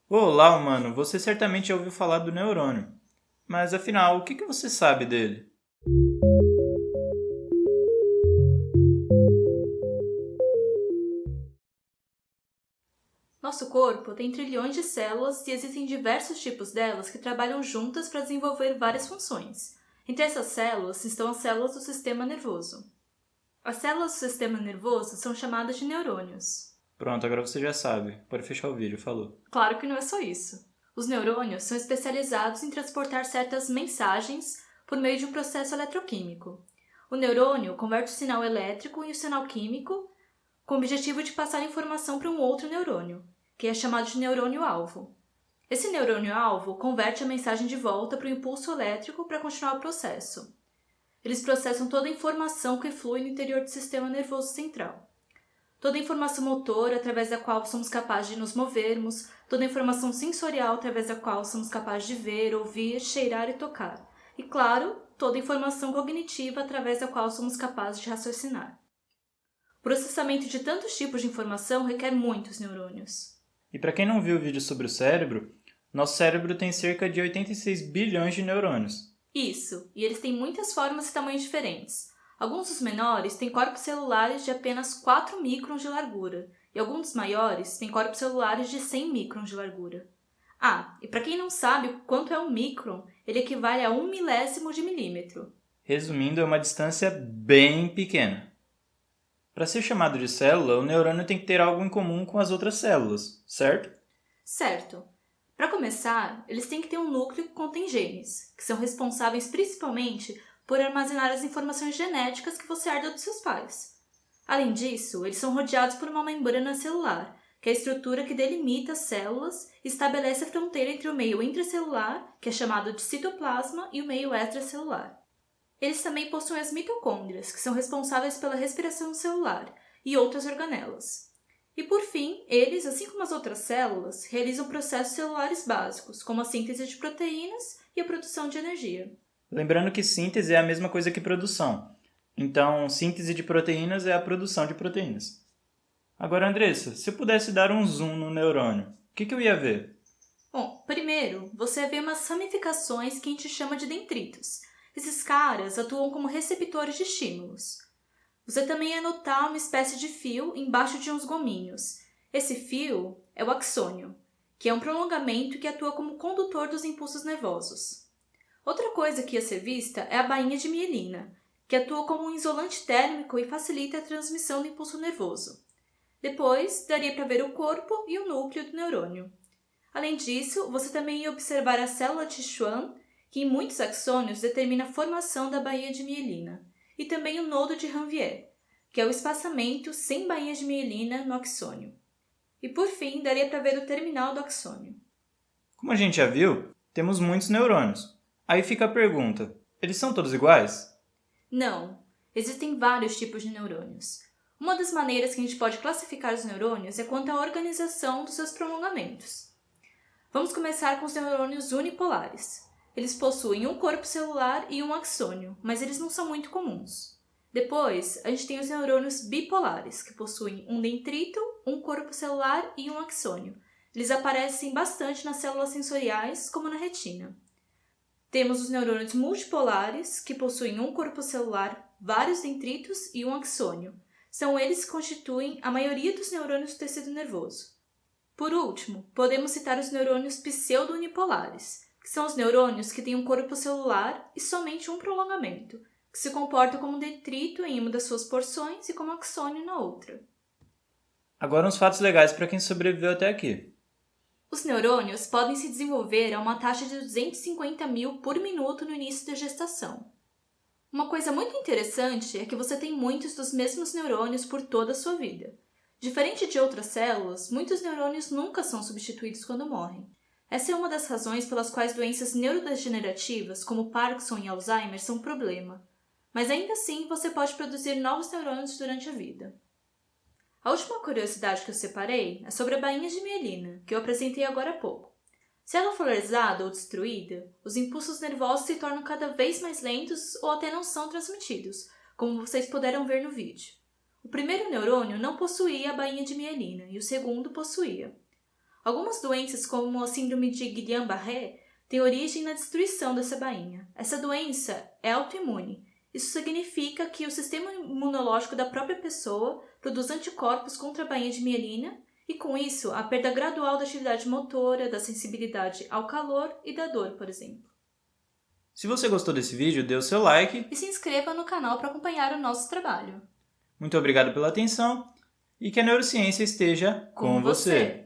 Olá, humano, você certamente já ouviu falar do neurônio. Mas afinal, o que você sabe dele? Nosso corpo tem trilhões de células e existem diversos tipos delas que trabalham juntas para desenvolver várias funções. Entre essas células estão as células do sistema nervoso. As células do sistema nervoso são chamadas de neurônios. Pronto, agora você já sabe. Pode fechar o vídeo, falou. Claro que não é só isso. Os neurônios são especializados em transportar certas mensagens por meio de um processo eletroquímico. O neurônio converte o sinal elétrico em um sinal químico com o objetivo de passar informação para um outro neurônio, que é chamado de neurônio-alvo. Esse neurônio-alvo converte a mensagem de volta para o impulso elétrico para continuar o processo. Eles processam toda a informação que flui no interior do sistema nervoso central. Toda a informação motora através da qual somos capazes de nos movermos, toda a informação sensorial através da qual somos capazes de ver, ouvir, cheirar e tocar. E, claro, toda a informação cognitiva através da qual somos capazes de raciocinar. O processamento de tantos tipos de informação requer muitos neurônios. E para quem não viu o vídeo sobre o cérebro, nosso cérebro tem cerca de 86 bilhões de neurônios. Isso, e eles têm muitas formas e tamanhos diferentes. Alguns dos menores têm corpos celulares de apenas 4 microns de largura, e alguns dos maiores têm corpos celulares de 100 microns de largura. Ah, e para quem não sabe quanto é um micron, ele equivale a 1 milésimo de milímetro. Resumindo, é uma distância bem pequena. Para ser chamado de célula, o neurônio tem que ter algo em comum com as outras células, certo? Certo. Para começar, eles têm que ter um núcleo que contém genes, que são responsáveis principalmente por armazenar as informações genéticas que você herda dos seus pais. Além disso, eles são rodeados por uma membrana celular, que é a estrutura que delimita as células e estabelece a fronteira entre o meio intracelular, que é chamado de citoplasma, e o meio extracelular. Eles também possuem as mitocôndrias, que são responsáveis pela respiração celular, e outras organelas. E por fim, eles, assim como as outras células, realizam processos celulares básicos, como a síntese de proteínas e a produção de energia. Lembrando que síntese é a mesma coisa que produção. Então, síntese de proteínas é a produção de proteínas. Agora, Andressa, se eu pudesse dar um zoom no neurônio, o que eu ia ver? Bom, primeiro, você vê umas ramificações que a gente chama de dendritos. Esses caras atuam como receptores de estímulos. Você também ia notar uma espécie de fio embaixo de uns gominhos. Esse fio é o axônio, que é um prolongamento que atua como condutor dos impulsos nervosos. Outra coisa que ia ser vista é a bainha de mielina, que atua como um isolante térmico e facilita a transmissão do impulso nervoso. Depois, daria para ver o corpo e o núcleo do neurônio. Além disso, você também ia observar a célula de Schwann, que em muitos axônios determina a formação da baía de mielina, e também o nodo de Ranvier, que é o espaçamento sem baía de mielina no axônio. E por fim, daria para ver o terminal do axônio. Como a gente já viu, temos muitos neurônios. Aí fica a pergunta: eles são todos iguais? Não, existem vários tipos de neurônios. Uma das maneiras que a gente pode classificar os neurônios é quanto à organização dos seus prolongamentos. Vamos começar com os neurônios unipolares. Eles possuem um corpo celular e um axônio, mas eles não são muito comuns. Depois, a gente tem os neurônios bipolares, que possuem um dendrito, um corpo celular e um axônio. Eles aparecem bastante nas células sensoriais, como na retina. Temos os neurônios multipolares, que possuem um corpo celular, vários dendritos e um axônio. São eles que constituem a maioria dos neurônios do tecido nervoso. Por último, podemos citar os neurônios pseudo-unipolares, que são os neurônios que têm um corpo celular e somente um prolongamento, que se comportam como detrito em uma das suas porções e como axônio na outra. Agora uns fatos legais para quem sobreviveu até aqui. Os neurônios podem se desenvolver a uma taxa de 250 mil por minuto no início da gestação. Uma coisa muito interessante é que você tem muitos dos mesmos neurônios por toda a sua vida. Diferente de outras células, muitos neurônios nunca são substituídos quando morrem. Essa é uma das razões pelas quais doenças neurodegenerativas, como Parkinson e Alzheimer, são um problema. Mas ainda assim, você pode produzir novos neurônios durante a vida. A última curiosidade que eu separei é sobre a bainha de mielina, que eu apresentei agora há pouco. Se ela for lesada ou destruída, os impulsos nervosos se tornam cada vez mais lentos ou até não são transmitidos, como vocês puderam ver no vídeo. O primeiro neurônio não possuía a bainha de mielina e o segundo possuía. Algumas doenças, como a síndrome de Guillain-Barré, têm origem na destruição dessa bainha. Essa doença é autoimune. Isso significa que o sistema imunológico da própria pessoa produz anticorpos contra a bainha de mielina e, com isso, a perda gradual da atividade motora, da sensibilidade ao calor e da dor, por exemplo. Se você gostou desse vídeo, dê o seu like. E se inscreva no canal para acompanhar o nosso trabalho. Muito obrigado pela atenção e que a neurociência esteja com você.